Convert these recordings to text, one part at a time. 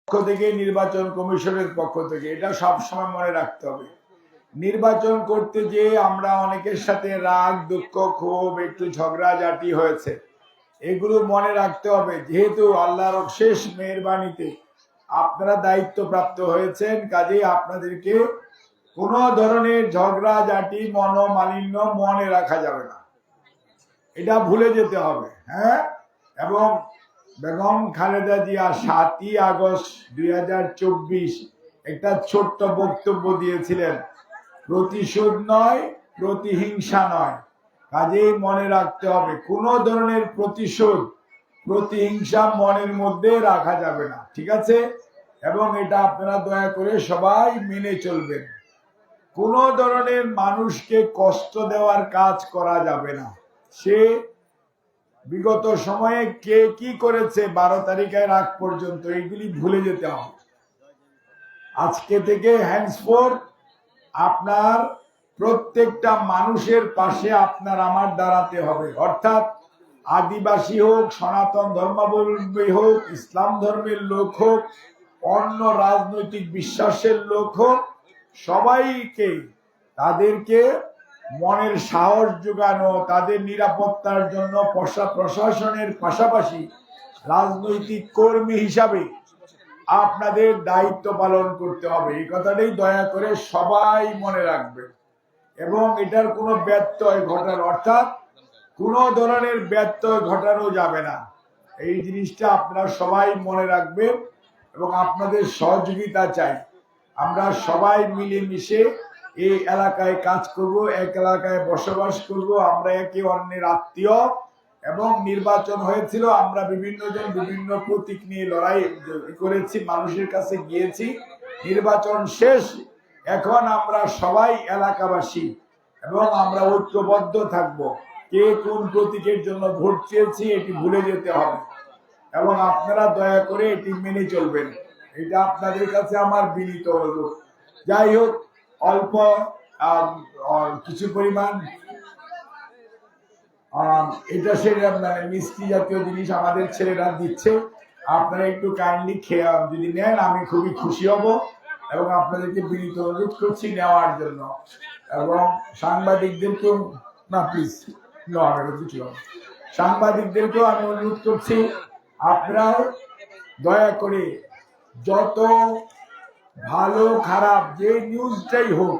পক্ষ থেকে, নির্বাচন কমিশনের পক্ষ থেকে, এটা সবসময় মনে রাখতে হবে। নির্বাচন করতে যে আমরা অনেকের সাথে রাগ, দুঃখ, ক্ষোভ, একটু ঝগড়াঝাটি হয়েছে, এগুলো মনে রাখতে হবে। যেহেতু আল্লাহর অশেষ মেহেরবানিতে আপনারা দায়িত্বপ্রাপ্ত হয়েছেন, কাজেই আপনাদেরকে কোনো ধরনের ঝগড়াঝাটি, মনোমালিন্য মনে রাখা যাবে না, এটা ভুলে যেতে হবে। হ্যাঁ, এবং বেগম খালেদা জিয়া 7ই আগস্ট 2024 একটা ছোট্ট বক্তব্য দিয়েছিলেন, প্রতিশোধ নয়, প্রতিহিংসা নয়। কাজেই মনে রাখতে হবে কোনো ধরনের প্রতিশোধ, প্রতিহিংসা মনের মধ্যে রাখা যাবে না, ঠিক আছে? এবং এটা আপনারা দয়া করে সবাই মেনে চলবেন। কোনো ধরনের মানুষকে কষ্ট দেওয়ার কাজ করা যাবে না। সে বিগত সময়ে কে কি করেছে 12 তারিখের আগ পর্যন্ত, এগুলি ভুলে যেতে হবে। আজকে থেকে হ্যান্ডসফোর্থ আপনার প্রত্যেকটা মানুষের পাশে আপনার আমার দাঁড়াতে হবে। অর্থাৎ আদিবাসী হোক, সনাতন ধর্মাবলম্বী হোক, ইসলাম ধর্মের লোক হোক, অন্য রাজনৈতিক বিশ্বাসের লোক হোক, সবাইকে তাদেরকে মনের সাহস যোগানো, তাদের নিরাপত্তার জন্য প্রশাসনের পাশাপাশি রাজনৈতিক কর্মী হিসাবে আপনাদের দায়িত্ব পালন করতে হবে। এই কথাটাই দয়া করে সবাই মনে রাখবেন। এবং এটার কোনো ব্যত্যয় ঘটার, অর্থাৎ কোনো ধরনের ব্যত্যয় ঘটানো যাবে না, এই জিনিসটা আপনারা সবাই মনে রাখবেন। এবং আপনাদের সহযোগিতা চাই। আমরা সবাই মিলেমিশে এই এলাকায় কাজ করব, এক এলাকায় বসবাস করব, আমরা একে অন্যের আত্মীয়। এবং নির্বাচন হয়েছিল, আমরা বিভিন্ন জন বিভিন্ন প্রতীক নিয়ে লড়াই করেছি, মানুষের কাছে গিয়েছি। নির্বাচন শেষ, এখন আমরা সবাই এলাকাবাসী এবং আমরা ঐক্যবদ্ধ থাকব। কে কোন প্রতীকের জন্য ভোট চেয়েছি এটি ভুলে যেতে হবে এবং আপনারা দয়া করে এটি মেনে চলবেন, এটা আপনাদের কাছে আমার বিনীত অনুরোধ। যাই হোক, অল্প কিছু পরিমাণ এটা সেটা মানে মিষ্টি জাতীয় জিনিস আমাদের ছেলেরা দিচ্ছে, আপনারা একটু কাইন্ডলি খেয়ে যদি নেন আমি খুবই খুশি হব এবং আপনাদেরকে বিনীত অনুরোধ করছি নেওয়ার জন্য। এবং সাংবাদিকদেরকেও না, প্লিজ সাংবাদিকদেরকেও আমি অনুরোধ করছি, আপনারাও দয়া করে যত ভালো খারাপ যে নিউজটাই হোক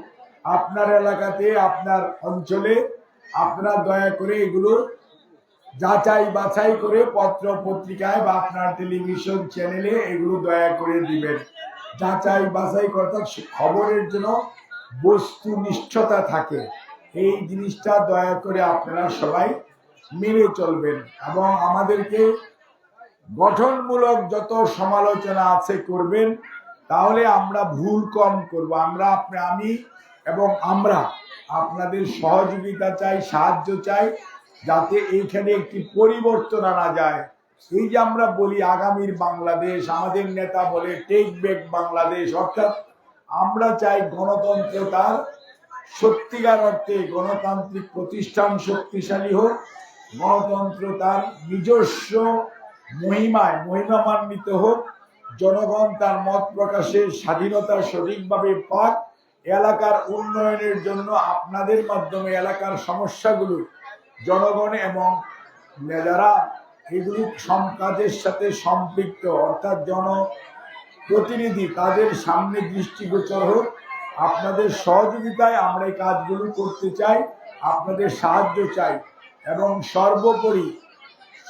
আপনার এলাকাতে, আপনার অঞ্চলে, আপনারা দয়া করে এগুলো যাচাই বাছাই করে পত্র পত্রিকায় বা আপনার টেলিভিশন চ্যানেলে এগুলো দয়া করে দিবেন। যাচাই বাছাই করতে খবরের জন্য বস্তুনিষ্ঠতা থাকে, এই জিনিসটা দয়া করে আপনারা সবাই মেনে চলবেন। এবং আমাদেরকে গঠনমূলক যত সমালোচনা আছে করবেন, তাহলে আমরা ভুল কম করব। আমি এবং আমরা আপনাদের সহযোগিতা চাই, সাহায্য চাই, যাতে এইখানে একটি পরিবর্তন আনা যায়। এই যে আমরা বলি আগামীর বাংলাদেশ, আমাদের নেতা বলে টেক ব্যাক বাংলাদেশ, অর্থাৎ আমরা চাই গণতন্ত্র তার সত্যিকার অর্থে গণতান্ত্রিক প্রতিষ্ঠান শক্তিশালী হোক, গণতন্ত্র তার নিজস্ব মহিমান্বিত হোক, জনগণ তার মত প্রকাশের স্বাধীনতা সঠিকভাবে পাক। এলাকার উন্নয়নের জন্য আপনাদের মাধ্যমে এলাকার সমস্যাগুলো জনগণ এবং যারা এগুলি কাজের সাথে সম্পৃক্ত, অর্থাৎ জনপ্রতিনিধি, তাদের সামনে দৃষ্টিগোচর হোক। আপনাদের সহযোগিতায় আমরা এই কাজগুলো করতে চাই, আপনাদের সাহায্য চাই। এবং সর্বোপরি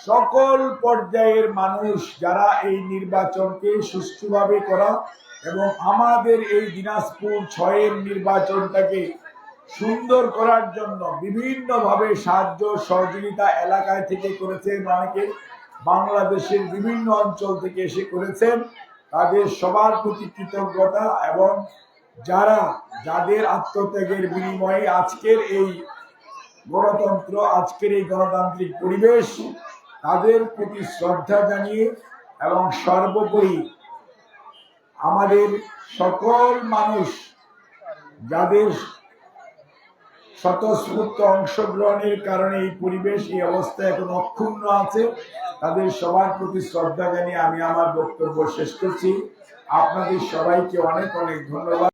সকল পর্যায়ের মানুষ যারা এই নির্বাচনকে সুষ্ঠুভাবে করা এবং আমাদের এই দিনাজপুর 6-এর নির্বাচনটাকে সুন্দর করার জন্য বিভিন্নভাবে সাহায্য সহযোগিতা এলাকায় থেকে করেছেন, অনেকে বাংলাদেশের বিভিন্ন অঞ্চল থেকে এসে করেছেন, তাদের সবার প্রতি কৃতজ্ঞতা। এবং যাদের আত্মত্যাগের বিনিময়ে আজকের এই গণতন্ত্র, আজকের এই গণতান্ত্রিক পরিবেশ, তাদের প্রতি শ্রদ্ধা জানিয়ে এবং সর্বোপরি আমাদের সকল মানুষ যাদের স্বতঃস্ফূর্ত অংশগ্রহণের কারণে এই পরিবেশ, এই অবস্থা এখন অক্ষুণ্ণ আছে, তাদের সবার প্রতি শ্রদ্ধা জানিয়ে আমি আমার বক্তব্য শেষ করছি। আপনাদের সবাইকে অনেক অনেক ধন্যবাদ।